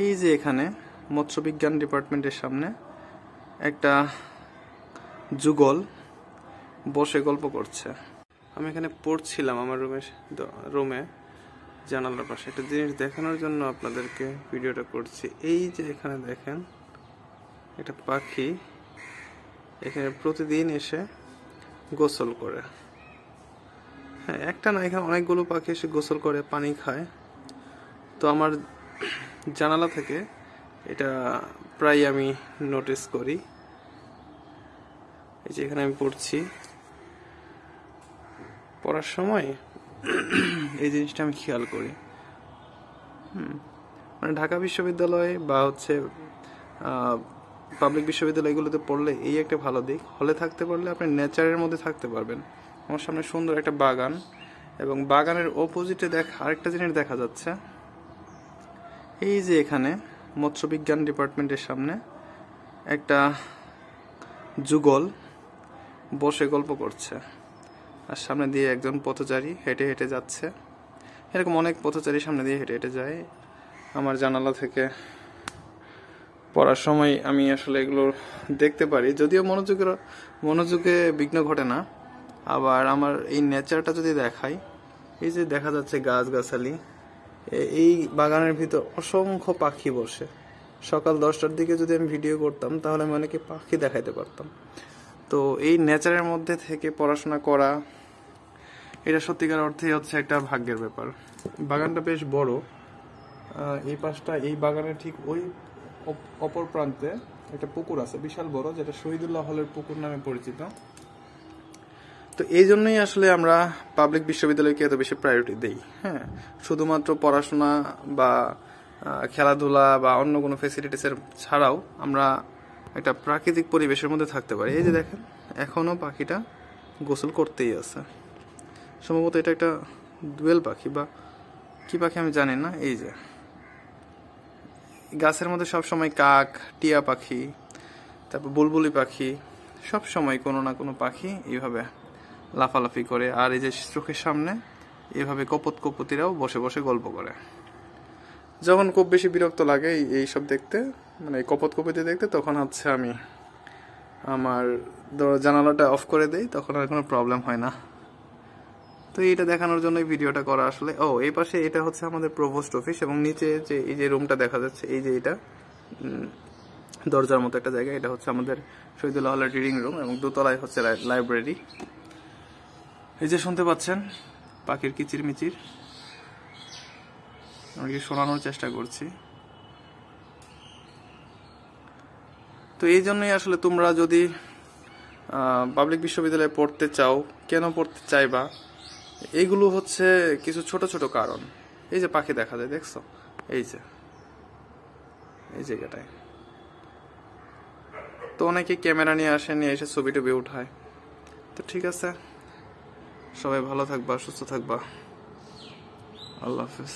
এই যে এখানে মৎস্য বিজ্ঞান ডিপার্টমেন্টের সামনে একটা যুগল বসে গল্প করছে। আমি এখানে পড়ছিলাম আমার রুমে জানালার পাশে একটা জিনিস দেখানোর জন্য আপনাদেরকে ভিডিওটা করছি। এই যে এখানে দেখেন একটা পাখি এখানে প্রতিদিন এসে গোসল করে। হ্যাঁ, একটা না, এখানে অনেকগুলো পাখি এসে গোসল করে, পানি খায়। তো আমার জানালা থেকে এটা প্রায় আমি নোটিস করি। এই যে এখানে আমি পড়ার সময় এই জিনিসটা আমি খেয়াল করি। মানে ঢাকা বিশ্ববিদ্যালয় বা পাবলিক বিশ্ববিদ্যালয়গুলোতে পড়লে এই একটা ভালো দিক, হলে থাকতে পারলে আপনি নেচারের মধ্যে থাকতে পারবেন। আমার সামনে সুন্দর একটা বাগান, এবং বাগানের অপোজিটে আরেকটা জিনিস দেখা যাচ্ছে। এই যে এখানে মৎস্য বিজ্ঞান ডিপার্টমেন্টের সামনে একটা যুগল বসে গল্প করছে, আর সামনে দিয়ে একজন পথচারী হেঁটে হেঁটে যাচ্ছে। এরকম অনেক পথচারী সামনে দিয়ে হেঁটে হেঁটে যায়। আমার জানালা থেকে পড়ার সময় আমি আসলে এগুলো দেখতে পারি, যদিও মনোযোগে বিঘ্ন ঘটে না। আবার আমার এই নেচারটা যদি দেখাই, এই যে দেখা যাচ্ছে গাছগাছালি, এই বাগানের ভিতর অসংখ্য পাখি বসে। সকাল 10টার দিকে যদি আমি ভিডিও করতাম তাহলে আমি অনেকে পাখি দেখাইতে পারতাম। তো এই নেচারের মধ্যে থেকে পড়াশোনা করা, এটা সত্যিকার অর্থে হচ্ছে একটা ভাগ্যের ব্যাপার। বাগানটা বেশ বড়। এই পাশটা, এই বাগানের ঠিক ওই অপর প্রান্তে একটা পুকুর আছে বিশাল বড়, যেটা শহীদুল্লাহ হলের পুকুর নামে পরিচিত। তো এই জন্যই আসলে আমরা পাবলিক বিশ্ববিদ্যালয়কে এত বেশি প্রায়োরিটি দেই। হ্যাঁ, শুধুমাত্র পড়াশোনা বা খেলাধুলা বা অন্য কোনো ফেসিলিটিসের ছাড়াও আমরা একটা প্রাকৃতিক পরিবেশের মধ্যে থাকতে পারি। এই যে দেখেন, এখনো পাখিটা গোসল করতেই আছে। সম্ভবত এটা একটা দোয়েল পাখি বা কি পাখি আমি জানি না। এই যে গাছের মধ্যে সব সময় কাক, টিয়া পাখি, তারপর বুলবুলি পাখি, সব সময় কোনো না কোনো পাখি এইভাবে লাফালাফি করে। আর এই যে চোখের সামনে এইভাবে কপতিরাও বসে বসে গল্প করে। যখন খুব বেশি বিরক্ত লাগে এইসব দেখতে, মানে কপতি দেখতে, তখন আমি আমার জানালাটা অফ করে দেই, তখন আর কোনো প্রবলেম হয় না। তো এইটা দেখানোর জন্য ভিডিওটা করা আসলে। এই পাশে এটা হচ্ছে আমাদের প্রভোস্ট অফিস, এবং নিচে যে এই যে রুমটা দেখা যাচ্ছে, এই যে এটা দরজার মতো একটা জায়গা, এটা হচ্ছে আমাদের শহীদুল্লাহ হলের রিডিং রুম, এবং দোতলায় হচ্ছে লাইব্রেরি। এই যে শুনতে পাচ্ছেন পাখির কিচিরমিচির, আমি শোনানোর চেষ্টা করছি। তো এই জন্যই আসলে তোমরা যদি পাবলিক বিশ্ববিদ্যালয়ে পড়তে চাও, কেন পড়তে চাইবা, এইগুলো হচ্ছে কিছু ছোট ছোট কারণ। এই যে পাখি দেখা যায়, দেখছো? এই জায়গাটায় তো অনেকে ক্যামেরা নিয়ে আসে, নিয়ে এসে ছবি টবি উঠায়। তো ঠিক আছে, সবাই ভালো থাকবা, সুস্থ থাকবা। আল্লাহ হাফেজ।